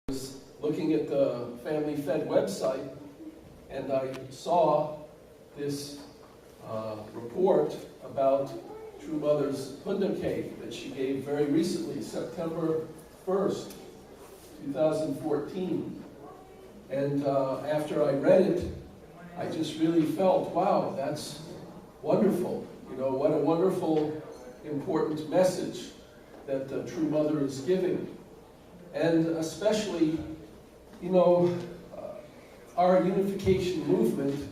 was looking at the Family Fed website, and I saw this report about True Mother's Hoondokhae that she gave very recently, September 1st, 2014. And after I read it, I just really felt, wow, that's wonderful. You know, what a wonderful, important message that the True Mother is giving. And especially, you know, our unification movement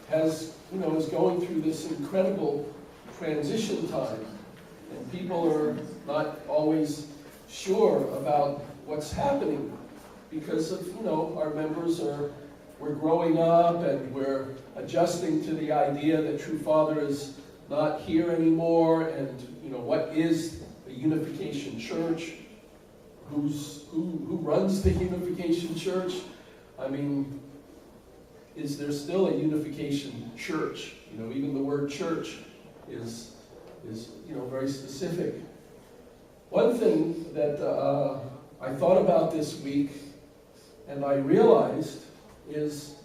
has, is going through this incredible transition time. And people are not always sure about what's happening because of, our members we're growing up and we're adjusting to the idea that True Father is not here anymore, and, what is the Unification Church? Who runs the Unification Church? I mean, is there still a Unification Church? Even the word church is very specific. One thing that I thought about this week, and I realized, is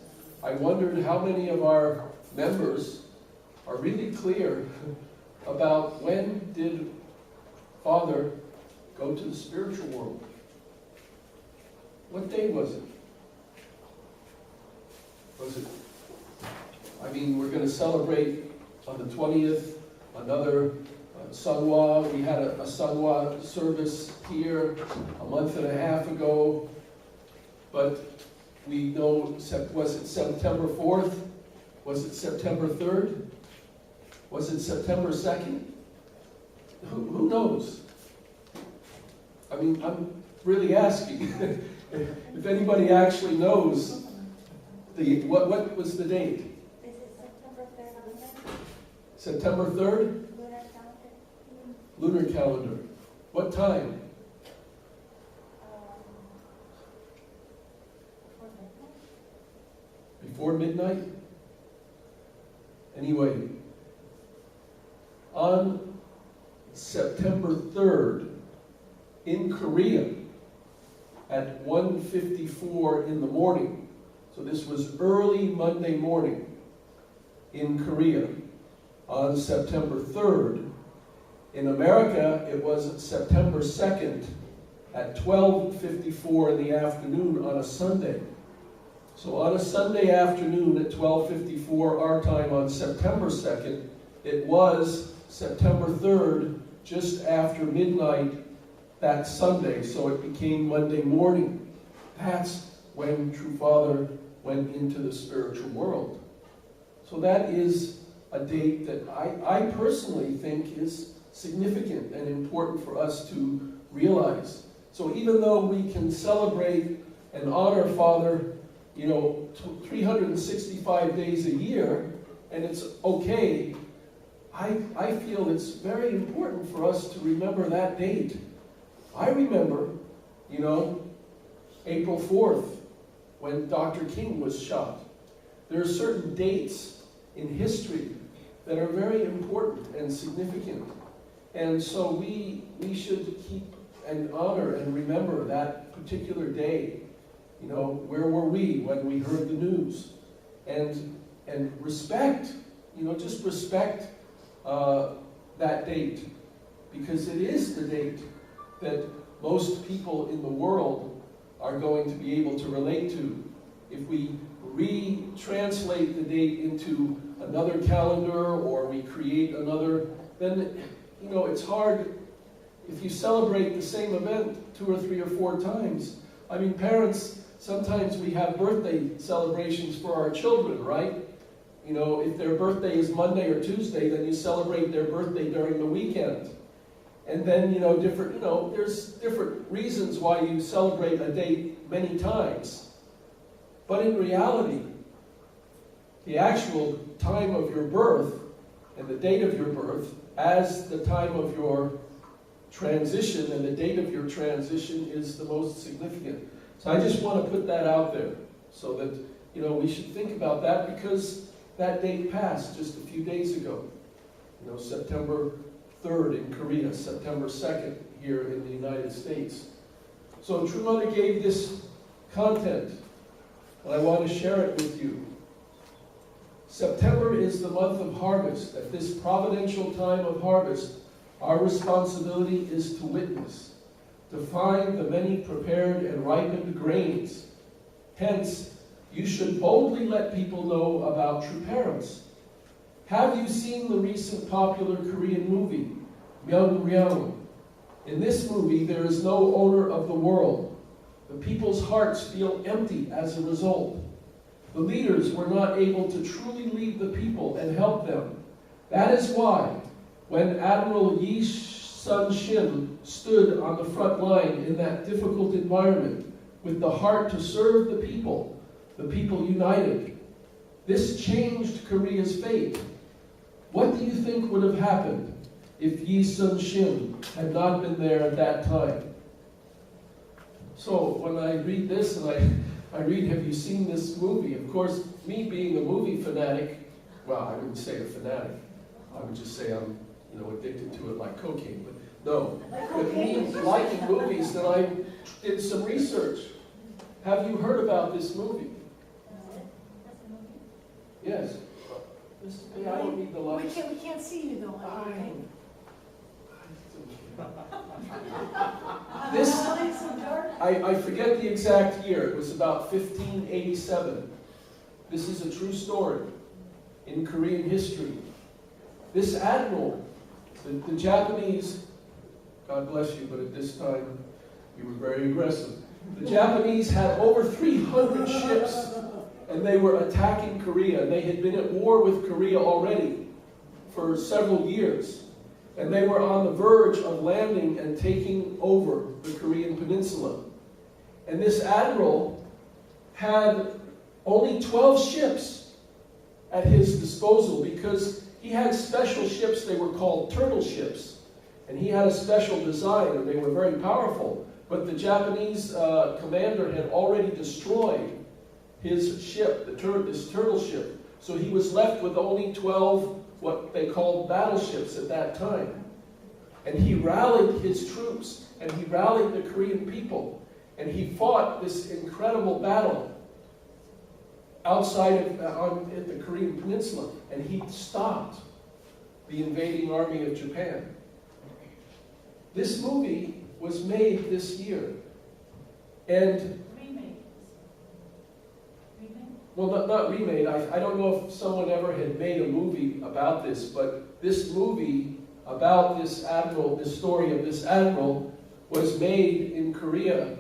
I wondered how many of our members are really clear about when did Father go to the spiritual world. What day was it? We're going to celebrate on the 20th another Sunwa. We had a Sunwa service here a month and a half ago, but we know, was it September 4th? Was it September 3rd? Was it September 2nd? Who knows? I'm really asking if anybody actually knows what was the date? Is it September 3rd? September 3rd? Lunar calendar. Lunar calendar. What time? Before midnight? Anyway, on September 3rd, in Korea, at 1:54 in the morning, so this was early Monday morning in Korea, on September 3rd. In America, it was September 2nd at 12:54 in the afternoon on a Sunday. So on a Sunday afternoon at 12:54 our time on September 2nd, it was September 3rd, just after midnight that Sunday, so it became Monday morning. That's when True Father went into the spiritual world. So that is a date that I personally think is significant and important for us to realize. So even though we can celebrate and honor Father 365 days a year, and it's okay, I feel it's very important for us to remember that date. I remember, April 4th, when Dr. King was shot. There are certain dates in history that are very important and significant. And so we should keep and honor and remember that particular day. Where were we when we heard the news? And respect, just respect that date, because it is the date that most people in the world are going to be able to relate to. If we retranslate the date into another calendar, or we create another, then, it's hard if you celebrate the same event 2 or 3 or 4 times. Parents, sometimes we have birthday celebrations for our children, right? If their birthday is Monday or Tuesday, then you celebrate their birthday during the weekend. And then, there's different reasons why you celebrate a date many times. But in reality, the actual time of your birth and the date of your birth as the time of your transition and the date of your transition is the most significant. So I just want to put that out there so that, we should think about that, because that date passed just a few days ago. September 3rd in Korea, September 2nd here in the United States. So True Mother gave this content, and I want to share it with you. September is the month of harvest. At this providential time of harvest, our responsibility is to witness, to find the many prepared and ripened grains. Hence, you should boldly let people know about true parents. Have you seen the recent popular Korean movie, Myeongryang? In this movie, there is no owner of the world. The people's hearts feel empty as a result. The leaders were not able to truly lead the people and help them. That is why, when Admiral Yi Sun-shin stood on the front line in that difficult environment with the heart to serve the people united. This changed Korea's fate. What do you think would have happened if Yi Sun-shin had not been there at that time? So when I read this and I read, have you seen this movie? Of course, me being a movie fanatic, well, I wouldn't say a fanatic. I would just say I'm, addicted to it like cocaine. But no, with me liking movies, then I did some research. Have you heard about this movie? Yes. I don't need the lights. We can't see you though. This, I forget the exact year. It was about 1587. This is a true story in Korean history. This admiral, the Japanese, God bless you, but at this time you were very aggressive. The Japanese had over 300 ships, and they were attacking Korea. They had been at war with Korea already for several years. And they were on the verge of landing and taking over the Korean peninsula. And this admiral had only 12 ships at his disposal because he had special ships. They were called turtle ships. And he had a special design, and they were very powerful. But the Japanese commander had already destroyed his ship, this turtle ship. So he was left with only 12 what they called battleships at that time. And he rallied his troops, and he rallied the Korean people, and he fought this incredible battle outside at the Korean peninsula, and he stopped the invading army of Japan. This movie was made this year, and well, not remade. I don't know if someone ever had made a movie about this, but this movie about this admiral, the story of this admiral, was made in Korea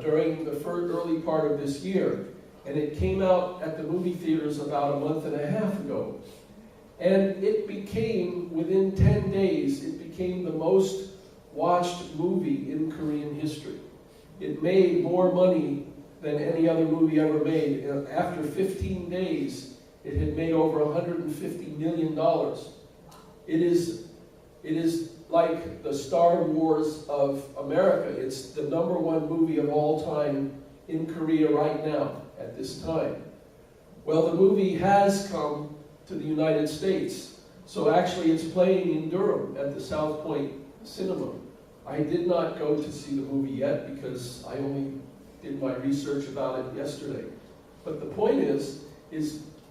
during the early part of this year. And it came out at the movie theaters about a month and a half ago. And it became, within 10 days, it became the most watched movie in Korean history. It made more money than any other movie ever made. And after 15 days, it had made over $150 million. It is like the Star Wars of America. It's the #1 movie of all time in Korea right now, at this time. Well, the movie has come to the United States. So actually it's playing in Durham at the South Point Cinema. I did not go to see the movie yet because I only did my research about it yesterday. But the point is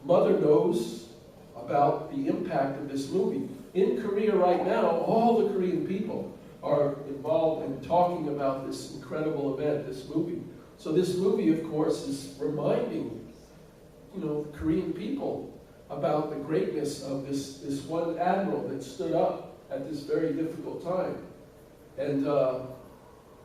Mother knows about the impact of this movie. In Korea right now, all the Korean people are involved in talking about this incredible event, this movie. So this movie, of course, is reminding, the Korean people about the greatness of this one admiral that stood up at this very difficult time. And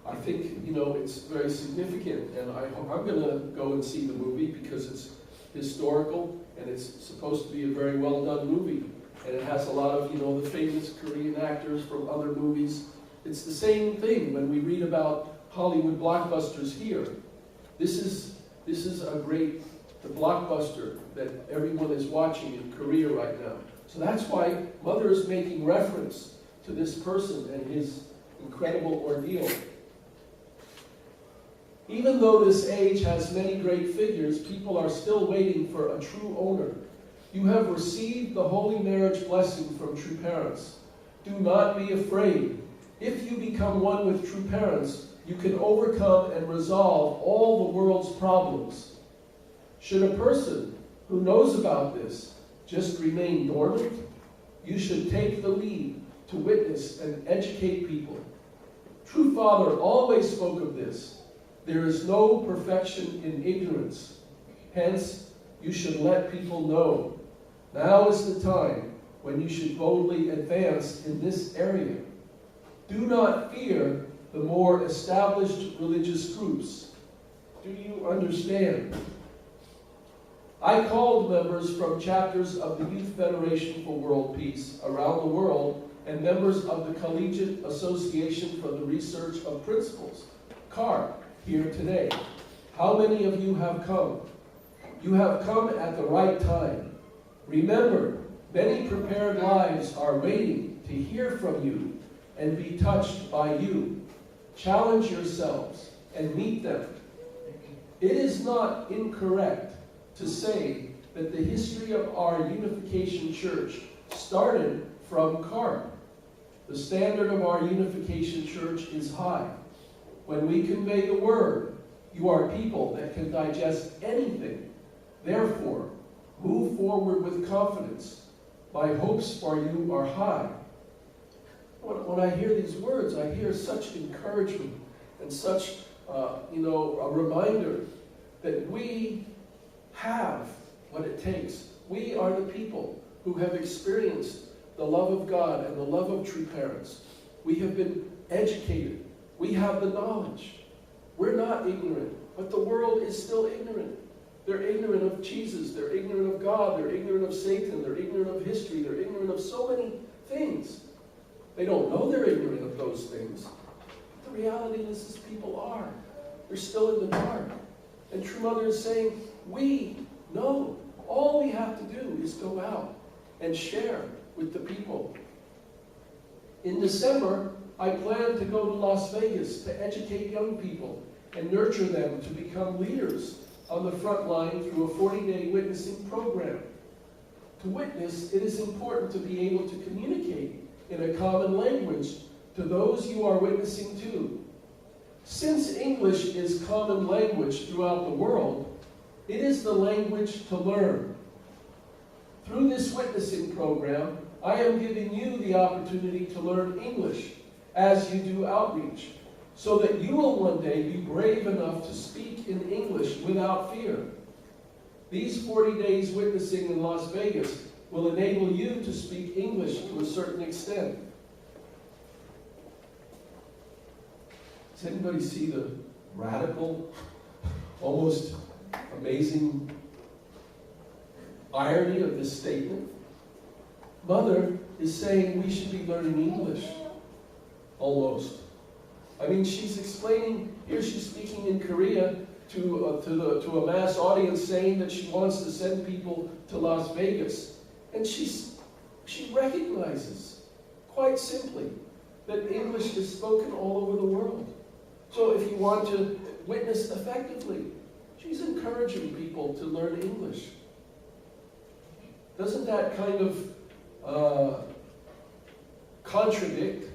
I think, it's very significant, and I'm going to go and see the movie because it's historical, and it's supposed to be a very well-done movie. And it has a lot of, the famous Korean actors from other movies. It's the same thing when we read about Hollywood blockbusters here. This is a great blockbuster that everyone is watching in Korea right now. So that's why Mother is making reference to this person and his incredible ordeal. Even though this age has many great figures, people are still waiting for a true owner. You have received the holy marriage blessing from true parents. Do not be afraid. If you become one with true parents, you can overcome and resolve all the world's problems. Should a person who knows about this just remain dormant, you should take the lead to witness and educate people. True Father always spoke of this. There is no perfection in ignorance. Hence, you should let people know. Now is the time when you should boldly advance in this area. Do not fear the more established religious groups. Do you understand? I called members from chapters of the Youth Federation for World Peace around the world and members of the Collegiate Association for the Research of Principles, CAR, here today. How many of you have come? You have come at the right time. Remember, many prepared lives are waiting to hear from you and be touched by you. Challenge yourselves and meet them. It is not incorrect to say that the history of our Unification Church started from CAR. The standard of our Unification Church is high. When we convey the word, you are people that can digest anything. Therefore, move forward with confidence. My hopes for you are high. When I hear these words, I hear such encouragement and such, a reminder that we have what it takes. We are the people who have experienced the love of God and the love of true parents. We have been educated. We have the knowledge. We're not ignorant, but the world is still ignorant. They're ignorant of Jesus. They're ignorant of God. They're ignorant of Satan. They're ignorant of history. They're ignorant of so many things. They don't know they're ignorant of those things. The reality is people are. They're still in the dark. And True Mother is saying, we know. All we have to do is go out and share with the people. In December, I plan to go to Las Vegas to educate young people and nurture them to become leaders on the front line through a 40-day witnessing program. To witness, it is important to be able to communicate in a common language to those you are witnessing to. Since English is common language throughout the world, it is the language to learn. Through this witnessing program, I am giving you the opportunity to learn English as you do outreach, so that you will one day be brave enough to speak in English without fear. These 40 days witnessing in Las Vegas will enable you to speak English to a certain extent. Does anybody see the radical, almost amazing irony of this statement? Mother is saying we should be learning English, almost. I mean, she's explaining, here she's speaking in Korea to a mass audience saying that she wants to send people to Las Vegas. And she recognizes, quite simply, that English is spoken all over the world. So if you want to witness effectively, she's encouraging people to learn English. Doesn't that kind of contradict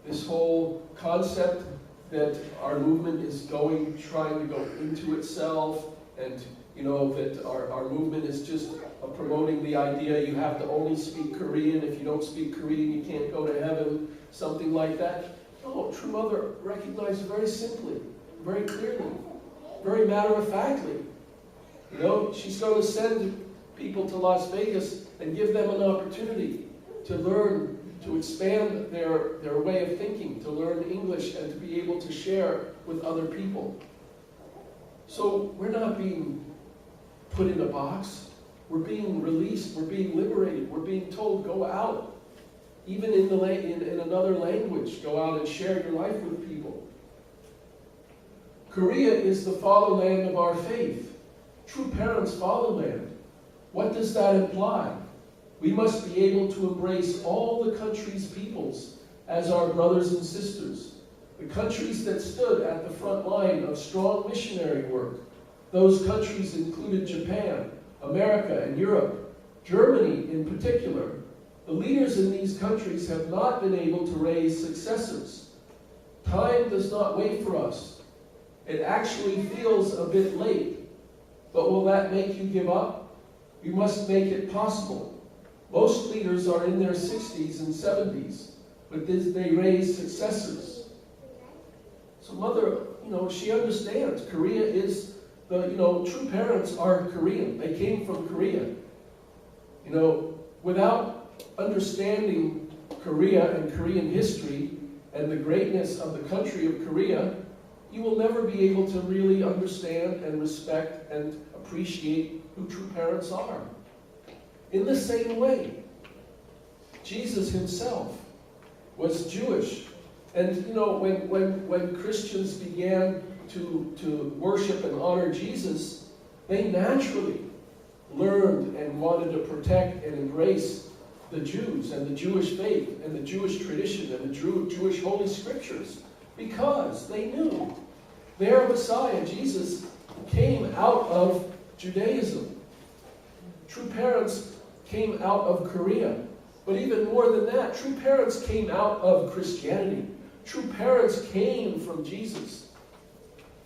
this whole concept that our movement is trying to go into itself, and that our movement is just promoting the idea you have to only speak Korean. If you don't speak Korean, you can't go to heaven, something like that? No, True Mother recognized very simply, very clearly, very matter-of-factly. She's going to send people to Las Vegas and give them an opportunity to learn, to expand their way of thinking, to learn English and to be able to share with other people. So we're not being put in a box. We're being released. We're being liberated. We're being told, go out. Even in another language, go out and share your life with people. Korea is the fatherland of our faith. True parents' fatherland. What does that imply? We must be able to embrace all the country's peoples as our brothers and sisters. The countries that stood at the front line of strong missionary work. Those countries included Japan, America, and Europe. Germany in particular. The leaders in these countries have not been able to raise successors. Time does not wait for us. It actually feels a bit late. But will that make you give up? You must make it possible. Most leaders are in their 60s and 70s, but they raise successors. So Mother, she understands. Korea is true parents are Korean. They came from Korea. Without understanding Korea and Korean history and the greatness of the country of Korea, you will never be able to really understand and respect and appreciate who true parents are. In the same way, Jesus himself was Jewish. And when Christians began to worship and honor Jesus, they naturally learned and wanted to protect and embrace the Jews and the Jewish faith and the Jewish tradition and the Jewish Holy Scriptures, because they knew their Messiah, Jesus, came out of Judaism. True parents came out of Korea. But even more than that, true parents came out of Christianity. True parents came from Jesus.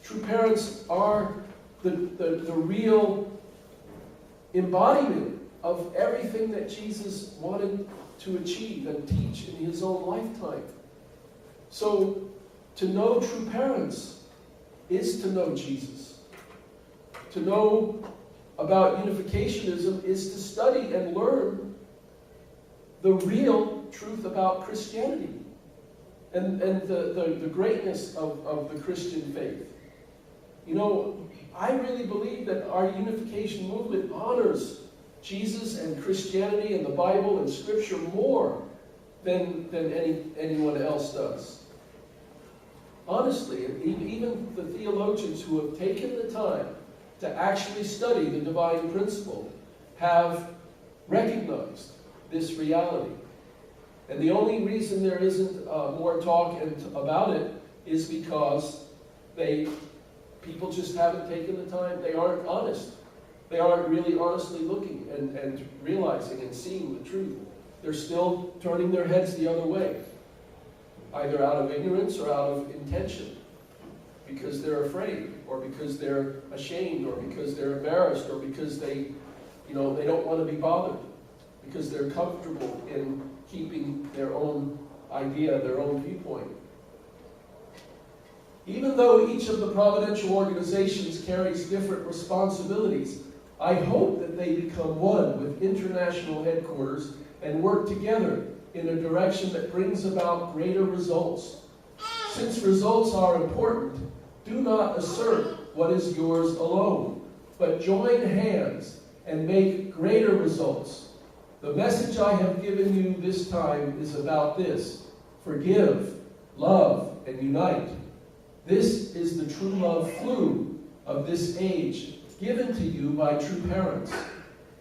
True parents are the real embodiment of everything that Jesus wanted to achieve and teach in his own lifetime. So, to know true parents is to know Jesus. To know about unificationism is to study and learn the real truth about Christianity and the greatness of the Christian faith. I really believe that our unification movement honors Jesus and Christianity and the Bible and Scripture more than anyone else does. Honestly, even the theologians who have taken the time to actually study the divine principle have recognized this reality. And the only reason there isn't more talk about it is because people just haven't taken the time. They aren't honest. They aren't really honestly looking and realizing and seeing the truth. They're still turning their heads the other way, either out of ignorance or out of intention, because they're afraid, or because they're ashamed, or because they're embarrassed, or because they don't want to be bothered, because they're comfortable in keeping their own idea, their own viewpoint. Even though each of the providential organizations carries different responsibilities, I hope that they become one with international headquarters and work together in a direction that brings about greater results. Since results are important, do not assert what is yours alone, but join hands and make greater results. The message I have given you this time is about this: forgive, love, and unite. This is the true love flue of this age, given to you by true parents.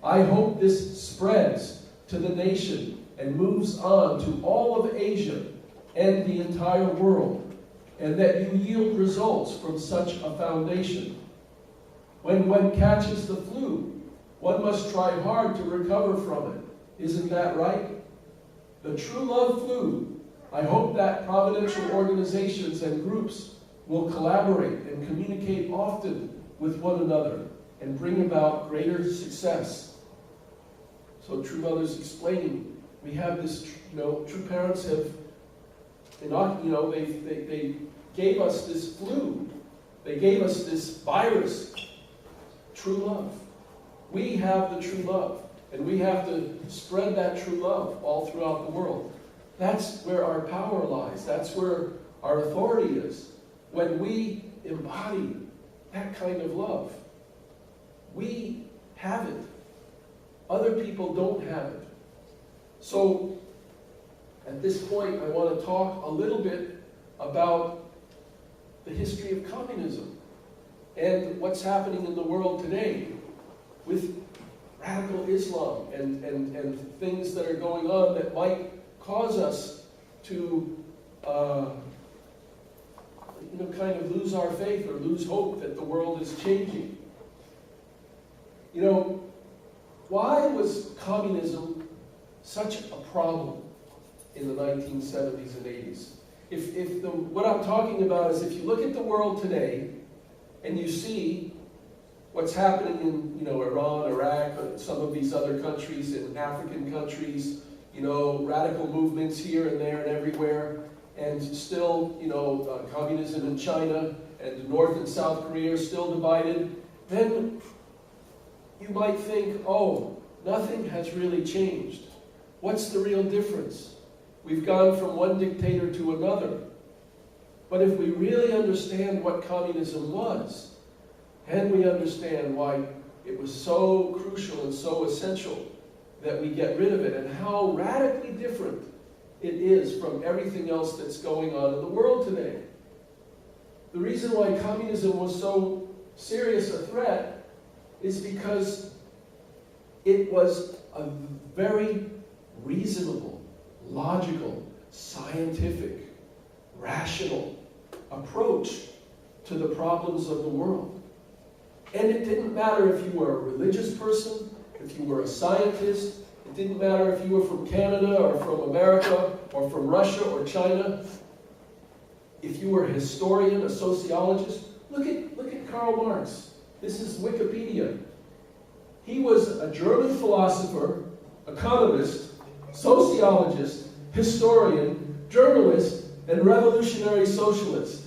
I hope this spreads to the nation and moves on to all of Asia and the entire world, and that you yield results from such a foundation. When one catches the flu, one must try hard to recover from it. Isn't that right? The true love flu. I hope that providential organizations and groups will collaborate and communicate often with one another and bring about greater success. So True Mother's explaining, we have this, true parents have, they gave us this flu. They gave us this virus. True love. We have the true love. And we have to spread that true love all throughout the world. That's where our power lies. That's where our authority is. When we embody that kind of love, we have it. Other people don't have it. So, at this point, I want to talk a little bit about the history of communism and what's happening in the world today with radical Islam and things that are going on that might cause us to kind of lose our faith or lose hope that the world is changing. Why was communism such a problem in the 1970s and 80s? What I'm talking about is if you look at the world today and you see what's happening in, Iran, Iraq, some of these other countries, in African countries, radical movements here and there and everywhere, and still, communism in China, and North and South Korea are still divided, then you might think, oh, nothing has really changed. What's the real difference? We've gone from one dictator to another. But if we really understand what communism was, and we understand why it was so crucial and so essential that we get rid of it, and how radically different it is from everything else that's going on in the world today. The reason why communism was so serious a threat is because it was a very reasonable, logical, scientific, rational approach to the problems of the world. And it didn't matter if you were a religious person, if you were a scientist, it didn't matter if you were from Canada or from America or from Russia or China. If you were a historian, a sociologist, look at Karl Marx. This is Wikipedia. He was a German philosopher, economist, sociologist, historian, journalist, and revolutionary socialist.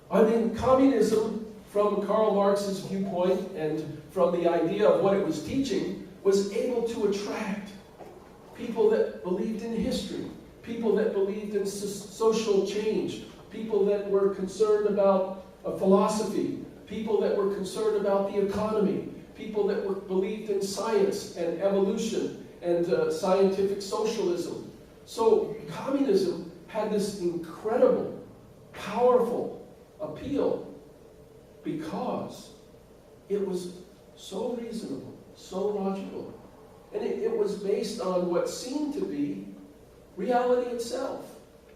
I mean, communism, from Karl Marx's viewpoint and from the idea of what it was teaching, was able to attract people that believed in history, people that believed in social change, people that were concerned about philosophy, people that were concerned about the economy, people that believed in science and evolution and scientific socialism. So communism had this incredible, powerful appeal because it was so reasonable, so logical, and it was based on what seemed to be reality itself.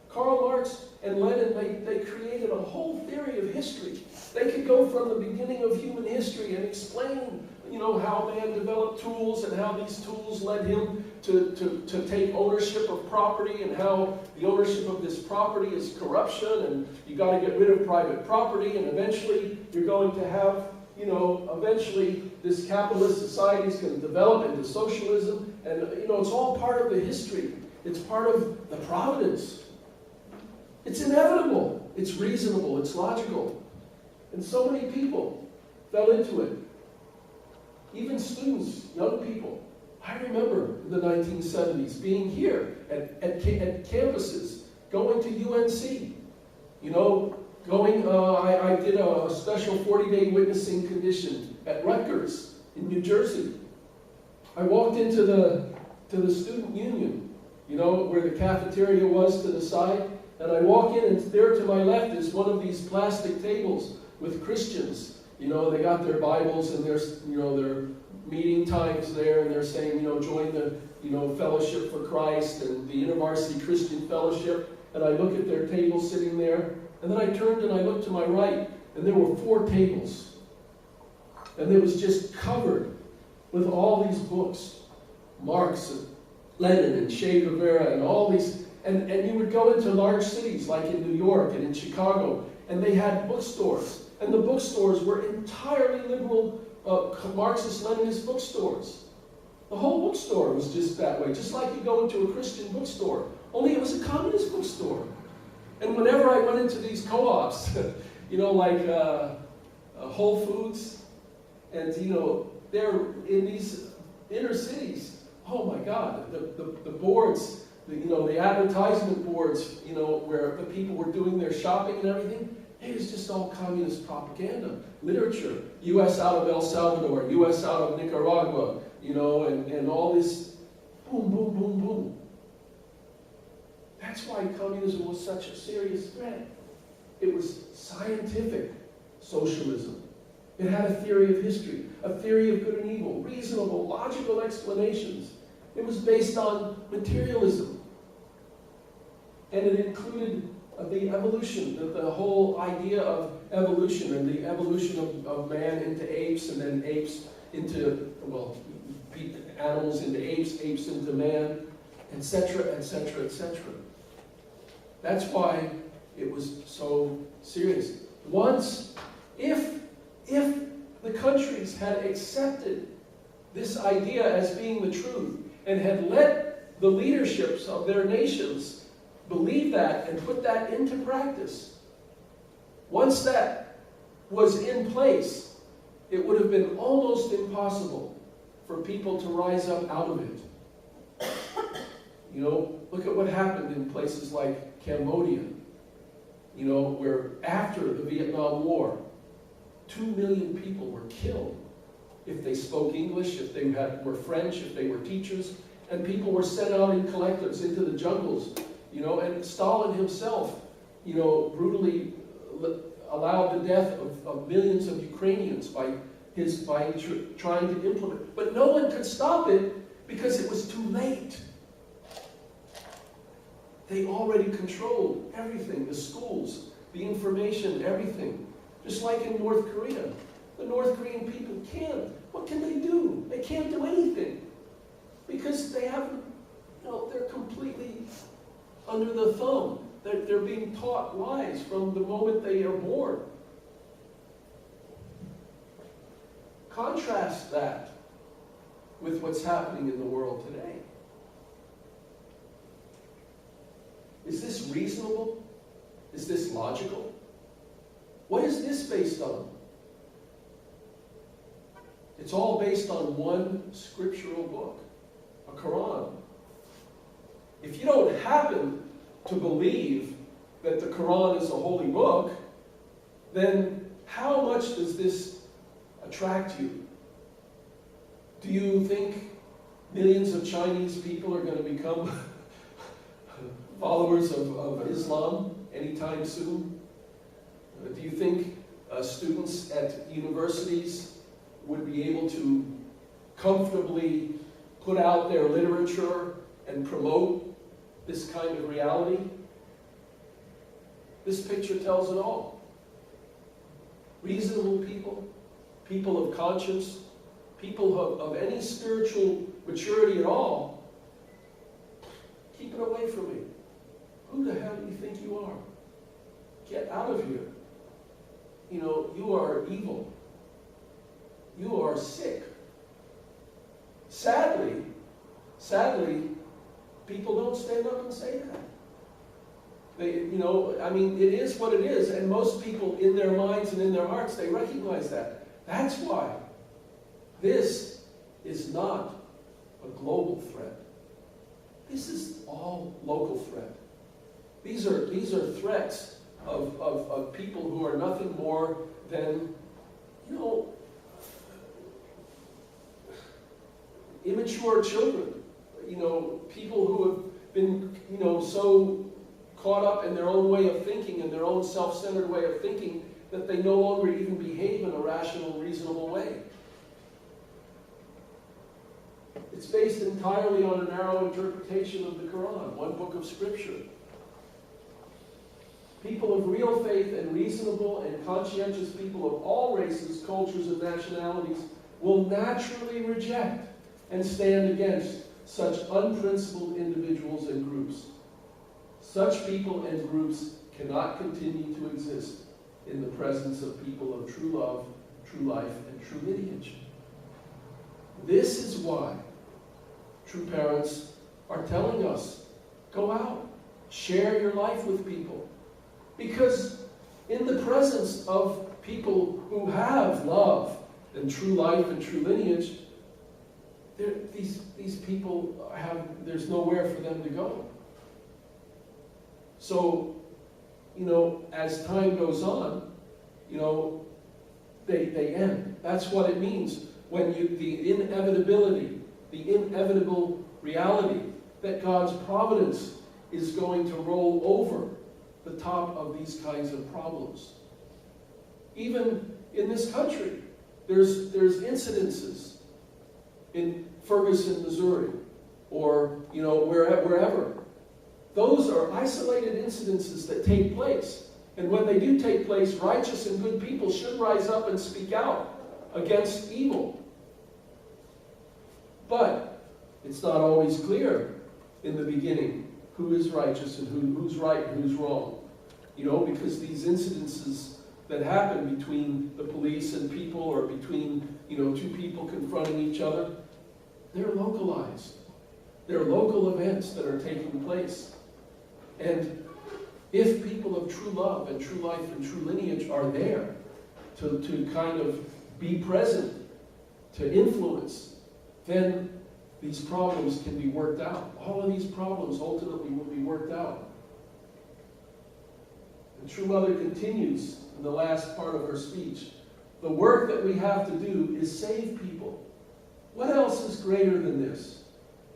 Karl Marx and Lenin, they created a whole theory of history. They could go from the beginning of human history and explain, how man developed tools and how these tools led him to take ownership of property, and how the ownership of this property is corruption, and you got to get rid of private property, and eventually you're going to have, eventually this capitalist society is going to develop into socialism, and it's all part of the history. It's part of the providence. It's inevitable. It's reasonable. It's logical. And so many people fell into it. Even students, young people. I remember in the 1970s being here at campuses, going to UNC. I did a special 40-day witnessing condition at Rutgers in New Jersey. I walked into the student union, where the cafeteria was to the side. And I walk in, and there to my left is one of these plastic tables with Christians. They got their Bibles and their meeting times there, and they're saying, join the, Fellowship for Christ and the University Christian Fellowship. And I look at their table sitting there, and then I turned and I looked to my right, and there were 4 tables. And it was just covered with all these books. Marx and Lenin and Che Guevara and all these. And you would go into large cities like in New York and in Chicago, and they had bookstores. And the bookstores were entirely liberal Marxist-Leninist bookstores. The whole bookstore was just that way, just like you go into a Christian bookstore, only it was a communist bookstore. And whenever I went into these co-ops, like Whole Foods, and they're in these inner cities, oh my God, the boards, the advertisement boards, where the people were doing their shopping and everything, it was just all communist propaganda, literature, U.S. out of El Salvador, U.S. out of Nicaragua, and all this boom, boom, boom, boom. That's why communism was such a serious threat. It was scientific socialism. It had a theory of history, a theory of good and evil, reasonable, logical explanations. It was based on materialism. And it included the evolution, the whole idea of evolution, and the evolution of man into apes, and then apes into, animals into apes, apes into man, etc., etc., etc. That's why it was so serious. Once, if the countries had accepted this idea as being the truth and had let the leaderships of their nations believe that and put that into practice, once that was in place, it would have been almost impossible for people to rise up out of it. You know, look at what happened in places like Cambodia, you know, where after the Vietnam War, 2 million people were killed if they spoke English, if they were French, if they were teachers, and people were sent out in collectives into the jungles, you know, and Stalin himself, you know, brutally allowed the death of millions of Ukrainians by trying to implement. But no one could stop it because it was too late. They already controlled everything, the schools, the information, everything. Just like in North Korea. The North Korean people can't. What can they do? They can't do anything. Because they haven't, you know, they're completely under the thumb. They're being taught lies from the moment they are born. Contrast that with what's happening in the world today. Is this reasonable? Is this logical? What is this based on? It's all based on one scriptural book, a Quran. If you don't happen to believe that the Quran is a holy book, then how much does this attract you? Do you think millions of Chinese people are going to become followers of Islam anytime soon? Do you think students at universities would be able to comfortably put out their literature and promote this kind of reality? This picture tells it all. Reasonable people, people of conscience, people of any spiritual maturity at all, keep it away from me. Who the hell do you think you are? Get out of here. You know, you are evil. You are sick. Sadly, people don't stand up and say that. They, you know, I mean, it is what it is, and most people in their minds and in their hearts, they recognize that. That's why this is not a global threat. This is all local threat. These are threats of people who are nothing more than, you know, immature children. You know, people who have been, you know, so caught up in their own way of thinking, in their own self-centered way of thinking, that they no longer even behave in a rational, reasonable way. It's based entirely on a narrow interpretation of the Quran, one book of Scripture. People of real faith and reasonable and conscientious people of all races, cultures, and nationalities will naturally reject and stand against such unprincipled individuals and groups. Such people and groups cannot continue to exist in the presence of people of true love, true life, and true lineage. This is why true parents are telling us, go out, share your life with people. Because in the presence of people who have love and true life and true lineage, these people there's nowhere for them to go. So, you know, as time goes on, you know, they end. That's what it means when the inevitable reality that God's providence is going to roll over the top of these kinds of problems. Even in this country, there's incidences in Ferguson, Missouri, or, you know, wherever. Those are isolated incidences that take place. And when they do take place, righteous and good people should rise up and speak out against evil. But it's not always clear in the beginning who is righteous and who's right and who's wrong. You know, because these incidences that happen between the police and people, or between, you know, two people confronting each other, they're localized. They're local events that are taking place. And if people of true love and true life and true lineage are there to kind of be present, to influence, then these problems can be worked out. All of these problems ultimately will be worked out. The True Mother continues in the last part of her speech. The work that we have to do is save people. What else is greater than this?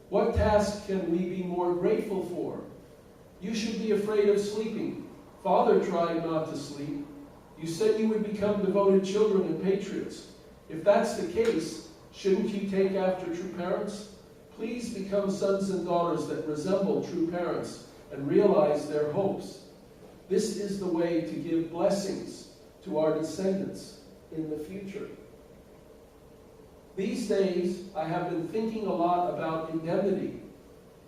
What task can we be more grateful for? You should be afraid of sleeping. Father tried not to sleep. You said you would become devoted children and patriots. If that's the case, shouldn't you take after true parents? Please become sons and daughters that resemble true parents and realize their hopes. This is the way to give blessings to our descendants in the future. These days, I have been thinking a lot about indemnity.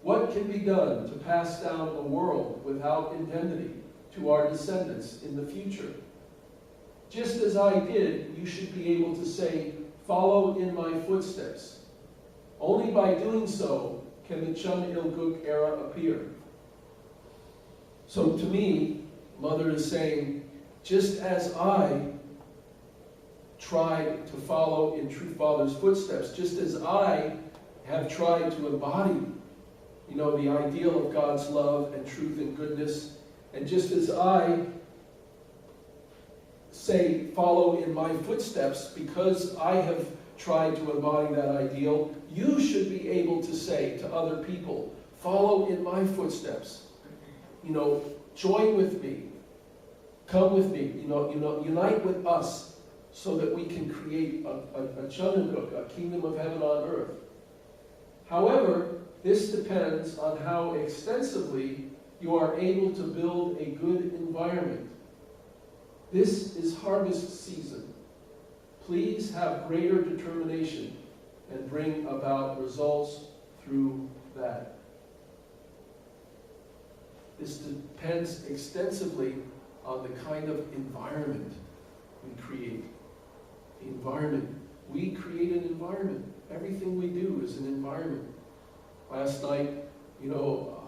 What can be done to pass down a world without indemnity to our descendants in the future? Just as I did, you should be able to say, follow in my footsteps. Only by doing so can the Chun Il-guk era appear. So to me, Mother is saying, just as I tried to follow in True Father's footsteps, just as I have tried to embody, you know, the ideal of God's love and truth and goodness, and just as I say, follow in my footsteps, because I have tried to embody that ideal, you should be able to say to other people, follow in my footsteps. You know, join with me. Come with me. You know, unite with us so that we can create a Hoondokhae, a kingdom of heaven on earth. However, this depends on how extensively you are able to build a good environment. This is harvest season. Please have greater determination and bring about results through that. This depends extensively on the kind of environment we create. The environment. We create an environment. Everything we do is an environment. Last night, you know,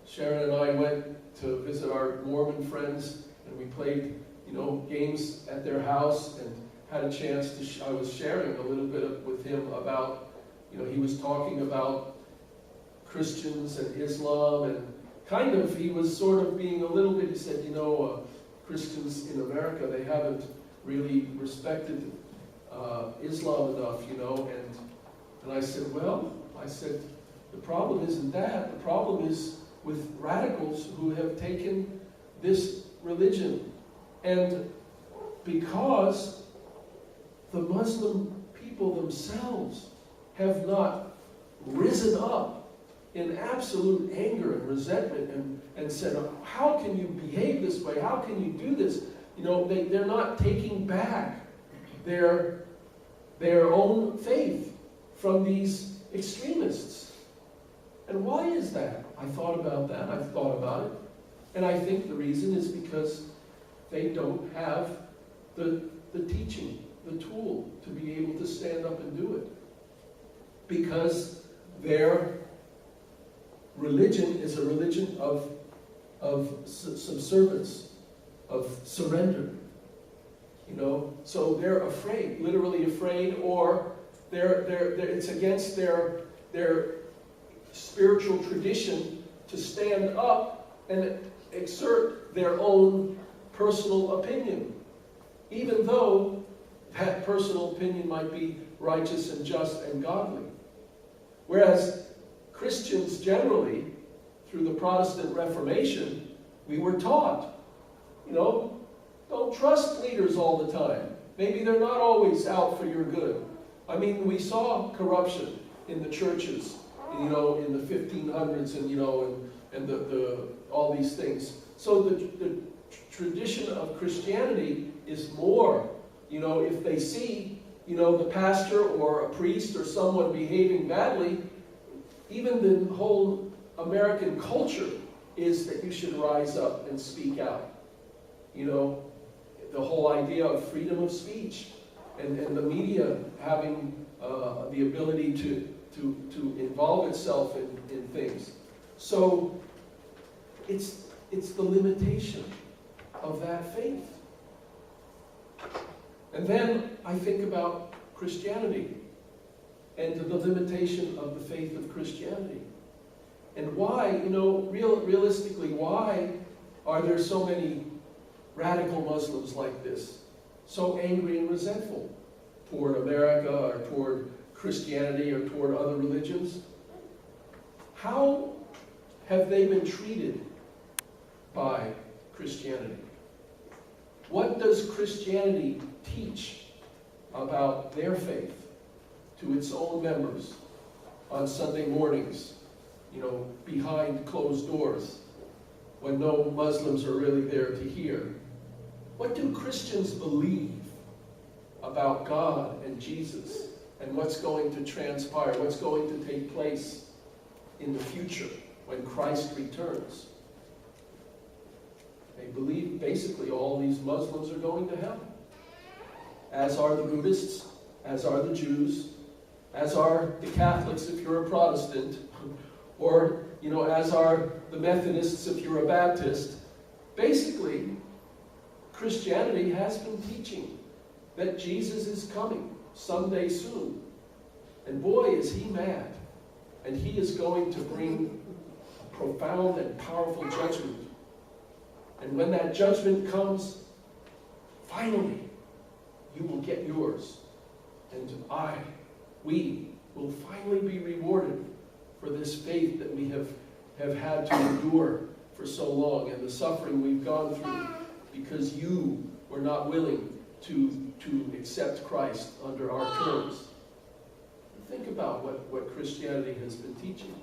Sharon and I went to visit our Mormon friends, and we played, you know, games at their house, and had a chance to, I was sharing a little bit with him about, you know, he was talking about Christians and Islam, and kind of, he was sort of being a little bit, he said, you know, Christians in America, they haven't really respected Islam enough, you know, and I said, well, the problem isn't that, the problem is with radicals who have taken this religion, and because the Muslim people themselves have not risen up in absolute anger and resentment and said, how can you behave this way? How can you do this? You know, they're not taking back their own faith from these extremists. And why is that? I thought about that. I've thought about it. And I think the reason is because they don't have the teaching, the tool to be able to stand up and do it. Because their religion is a religion of subservience, of surrender. You know, so they're afraid, literally afraid, or it's against their spiritual tradition to stand up and exert their own personal opinion, even though that personal opinion might be righteous and just and godly. Whereas Christians generally, through the Protestant Reformation, we were taught, you know, don't trust leaders all the time. Maybe they're not always out for your good. I mean, we saw corruption in the churches, you know, in the 1500s, and you know, and the all these things. So the tradition of Christianity is more, you know, if they see, you know, the pastor or a priest or someone behaving badly, even the whole American culture is that you should rise up and speak out. You know, the whole idea of freedom of speech and the media having the ability to involve itself in things. So it's the limitation of that faith. And then I think about Christianity and the limitation of the faith of Christianity. And why, you know, realistically, why are there so many radical Muslims like this? So angry and resentful toward America or toward Christianity or toward other religions? How have they been treated by Christianity? What does Christianity teach about their faith to its own members on Sunday mornings, you know, behind closed doors, when no Muslims are really there to hear? What do Christians believe about God and Jesus and what's going to transpire, what's going to take place in the future when Christ returns? They believe basically all these Muslims are going to hell, as are the Buddhists, as are the Jews, as are the Catholics if you're a Protestant, or, you know, as are the Methodists if you're a Baptist. Basically, Christianity has been teaching that Jesus is coming someday soon. And boy, is he mad. And he is going to bring a profound and powerful judgment. And when that judgment comes, finally, you will get yours. And we will finally be rewarded for this faith that we have had to endure for so long, and the suffering we've gone through because you were not willing to accept Christ under our terms. Think about what Christianity has been teaching.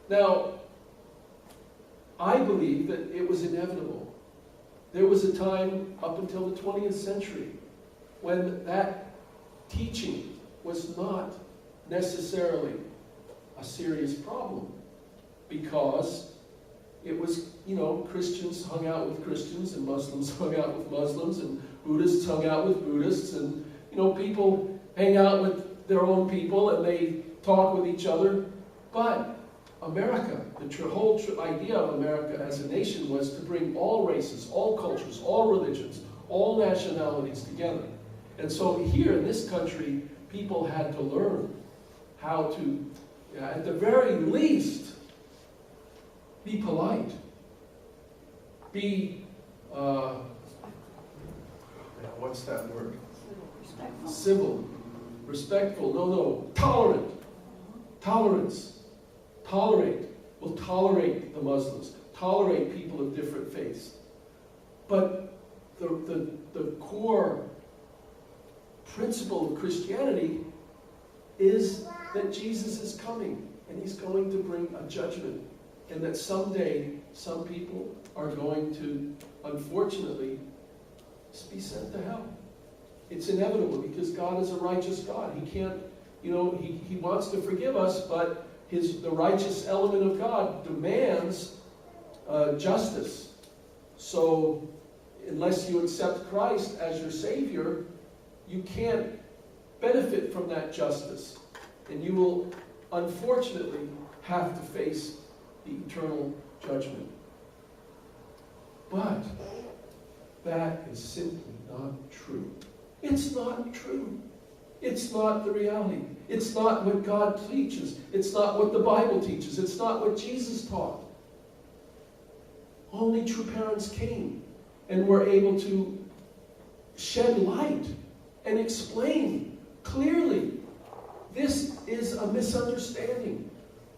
Now, I believe that it was inevitable. There was a time up until the 20th century when that teaching was not necessarily a serious problem, because it was, you know, Christians hung out with Christians and Muslims hung out with Muslims and Buddhists hung out with Buddhists, and, you know, people hang out with their own people and they talk with each other. But America, the whole idea of America as a nation was to bring all races, all cultures, all religions, all nationalities together. And so here in this country, people had to learn how to, at the very least, be polite, be, what's that word? Respectful. Civil, respectful, tolerant, tolerance, tolerate. We'll tolerate the Muslims, tolerate people of different faiths. But the core principle of Christianity is that Jesus is coming and he's going to bring a judgment, and that someday some people are going to, unfortunately, be sent to hell. It's inevitable because God is a righteous God. He can't, you know, he wants to forgive us, but the righteous element of God demands justice. So unless you accept Christ as your Savior, you can't benefit from that justice. And you will, unfortunately, have to face the eternal judgment. But that is simply not true. It's not true. It's not the reality. It's not what God teaches. It's not what the Bible teaches. It's not what Jesus taught. Only true parents came and were able to shed light and explain clearly. This is a misunderstanding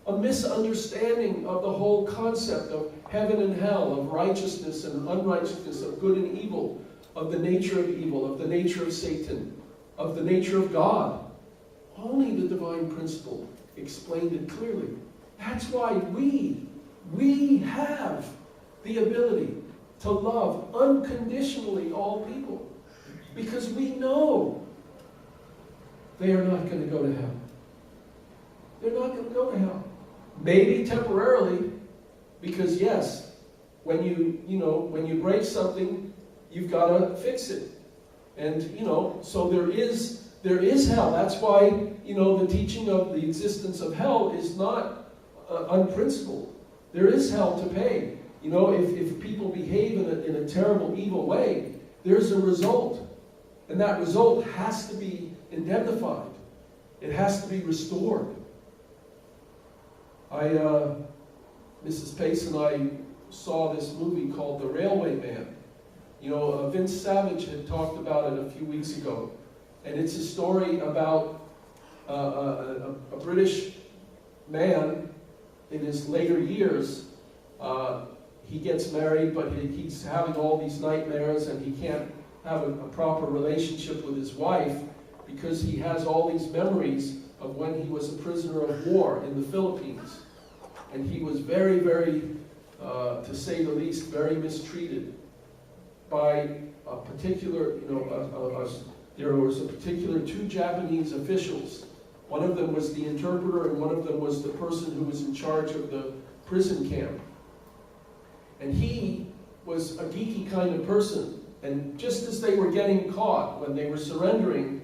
of the whole concept of heaven and hell, of righteousness and unrighteousness, of good and evil, of the nature of evil, of the nature of Satan, of the nature of God. Only the divine principle explained it clearly. That's why we have the ability to love unconditionally all people, because we know they are not going to go to hell. They're not going to go to hell. Maybe temporarily, because yes, when you break something, you've got to fix it. And, so there is hell. That's why, the teaching of the existence of hell is not unprincipled. There is hell to pay. If people behave in a terrible, evil way, there's a result. And that result has to be indemnified. It has to be restored. Mrs. Pace and I saw this movie called The Railway Man. Vince Savage had talked about it a few weeks ago. And it's a story about a British man in his later years. He gets married, but he's having all these nightmares, and he can't have a proper relationship with his wife because he has all these memories of when he was a prisoner of war in the Philippines. And he was very, very, to say the least, very mistreated by a particular, there was a particular two Japanese officials. One of them was the interpreter, and one of them was the person who was in charge of the prison camp. And he was a geeky kind of person. And just as they were getting caught, when they were surrendering,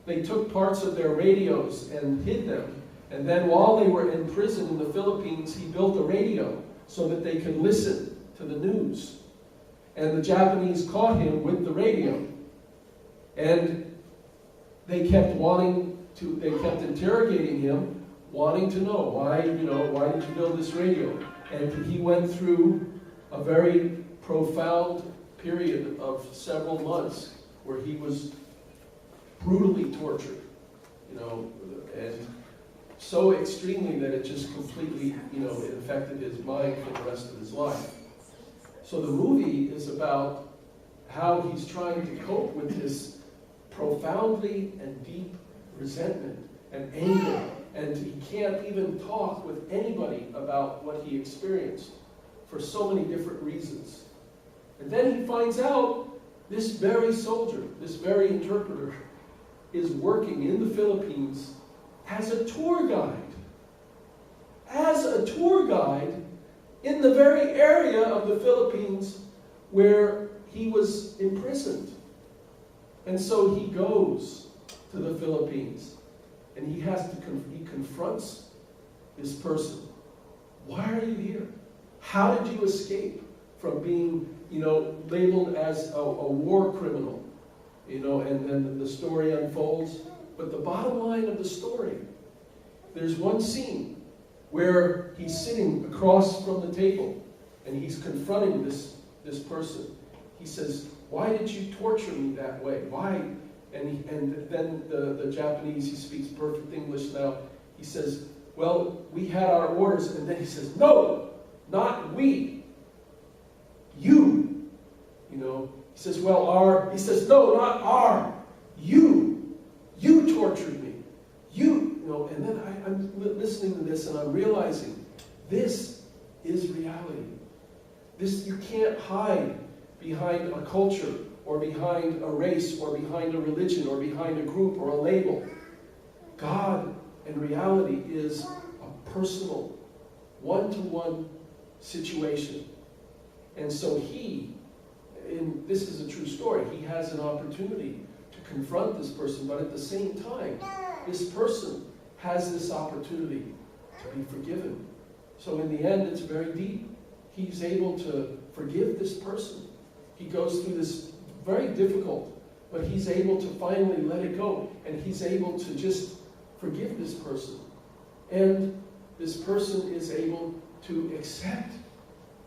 they took parts of their radios and hid them. And then while they were in prison in the Philippines, he built a radio so that they could listen to the news. And the Japanese caught him with the radio. And they kept interrogating him, wanting to know, why did you build this radio? And he went through a very profound period of several months where he was brutally tortured, and so extremely that it just completely, it affected his mind for the rest of his life. So the movie is about how he's trying to cope with this profoundly and deep resentment and anger, and he can't even talk with anybody about what he experienced for so many different reasons. And then he finds out this very soldier, this very interpreter, is working in the Philippines as a tour guide. As a tour guide in the very area of the Philippines where he was imprisoned. And so he goes to the Philippines, and he confronts this person. Why are you here? How did you escape from being, labeled as a war criminal? And then the story unfolds. But the bottom line of the story, there's one scene where he's sitting across from the table, and he's confronting this person. He says, "Why did you torture me that way? Why?" And then the Japanese, he speaks perfect English now, he says, "Well, we had our orders." And then he says, "No, not we. You." He says, "Well, he says, "No, not our. You tortured me. And then I'm listening to this, and I'm realizing this is reality. You can't hide behind a culture, or behind a race, or behind a religion, or behind a group, or a label. God and reality is a personal, one-to-one situation. And so this is a true story, he has an opportunity to confront this person, but at the same time, this person has this opportunity to be forgiven. So in the end, it's very deep. He's able to forgive this person. He goes through this very difficult, but he's able to finally let it go, and he's able to just forgive this person. And this person is able to accept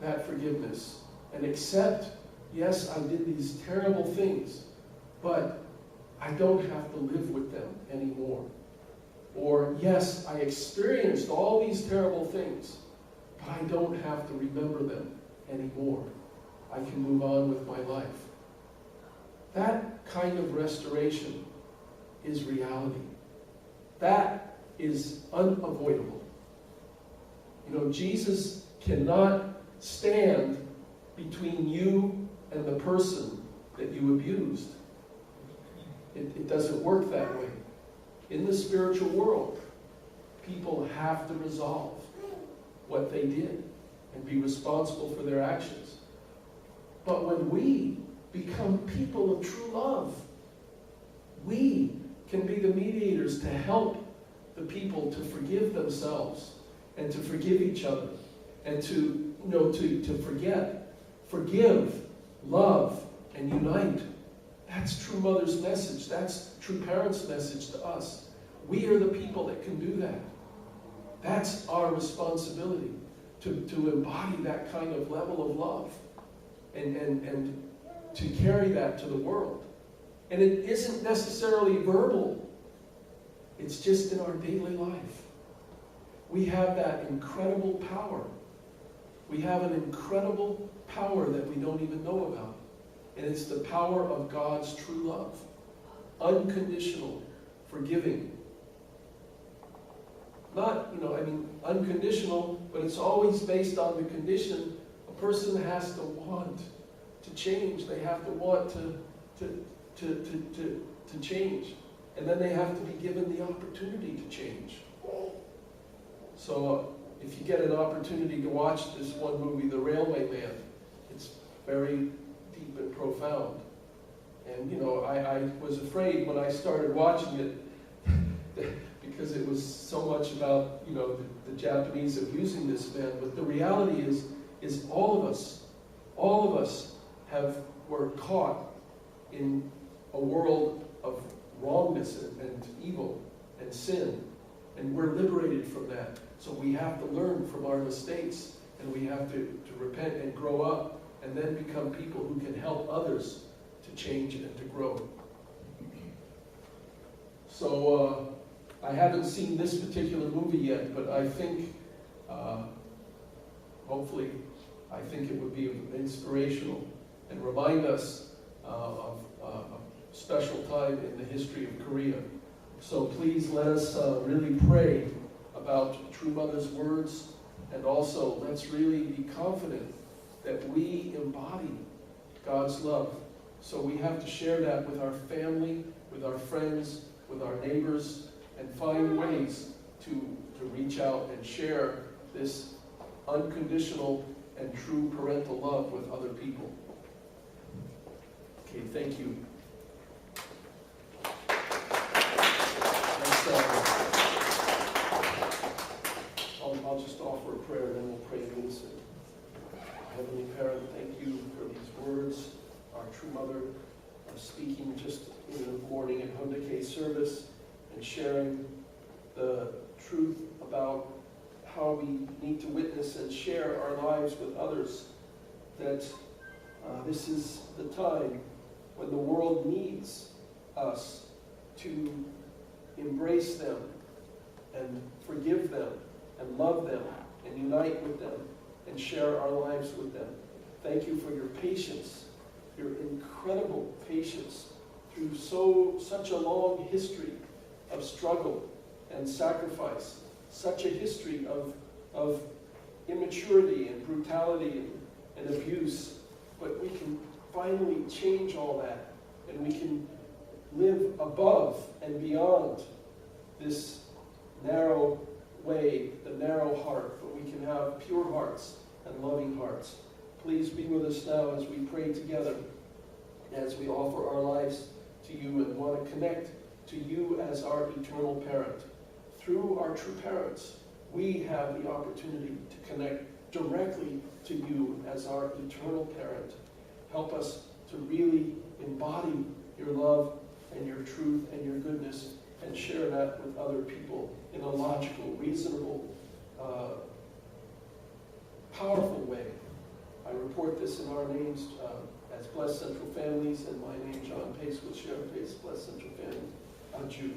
that forgiveness and accept, yes, I did these terrible things, but I don't have to live with them anymore. Or, yes, I experienced all these terrible things, but I don't have to remember them anymore. I can move on with my life. That kind of restoration is reality. That is unavoidable. Jesus cannot stand between you and the person that you abused. It doesn't work that way. In the spiritual world, people have to resolve. what they did and be responsible for their actions. But when we become people of true love, we can be the mediators to help the people to forgive themselves and to forgive each other and to forget, forgive, love, and unite. That's True Mother's message. That's True Parents' message to us. We are the people that can do that. That's our responsibility, to embody that kind of level of love and to carry that to the world. And it isn't necessarily verbal. It's just in our daily life. We have that incredible power. We have an incredible power that we don't even know about. And it's the power of God's true love. Unconditional, forgiving. Not, unconditional, but it's always based on the condition a person has to want to change. They have to want to change. And then they have to be given the opportunity to change. So if you get an opportunity to watch this one movie, The Railway Man, it's very deep and profound. And I was afraid when I started watching it because it was so much about the Japanese abusing this man. But the reality is all of us were caught in a world of wrongness and evil and sin, and we're liberated from that. So we have to learn from our mistakes, and we have to repent and grow up, and then become people who can help others to change and to grow. So I haven't seen this particular movie yet, but I think, hopefully, I think it would be inspirational and remind us of a special time in the history of Korea. So please let us really pray about True Mother's words, and also let's really be confident that we embody God's love. So we have to share that with our family, with our friends, with our neighbors, and find ways to reach out and share this unconditional and true parental love with other people. Okay, thank you. I'll just offer a prayer and then we'll pray in unison. Heavenly Parent, thank you for these words, our True Mother speaking just in the morning at Hoondokhae service and sharing the truth about how we need to witness and share our lives with others, that this is the time when the world needs us to embrace them and forgive them and love them and unite with them and share our lives with them. Thank you for your patience, your incredible patience through such a long history of struggle and sacrifice, such a history of immaturity and brutality and abuse. But we can finally change all that, and we can live above and beyond this narrow way, the narrow heart, but we can have pure hearts and loving hearts. Please be with us now as we pray together, as we offer our lives to you and want to connect to you as our eternal parent. Through our true parents, we have the opportunity to connect directly to you as our eternal parent. Help us to really embody your love and your truth and your goodness and share that with other people in a logical, reasonable, powerful way. I report this in our names as Blessed Central Families, and my name, John Pace, with Sharon Pace, Blessed Central Family. Adieu.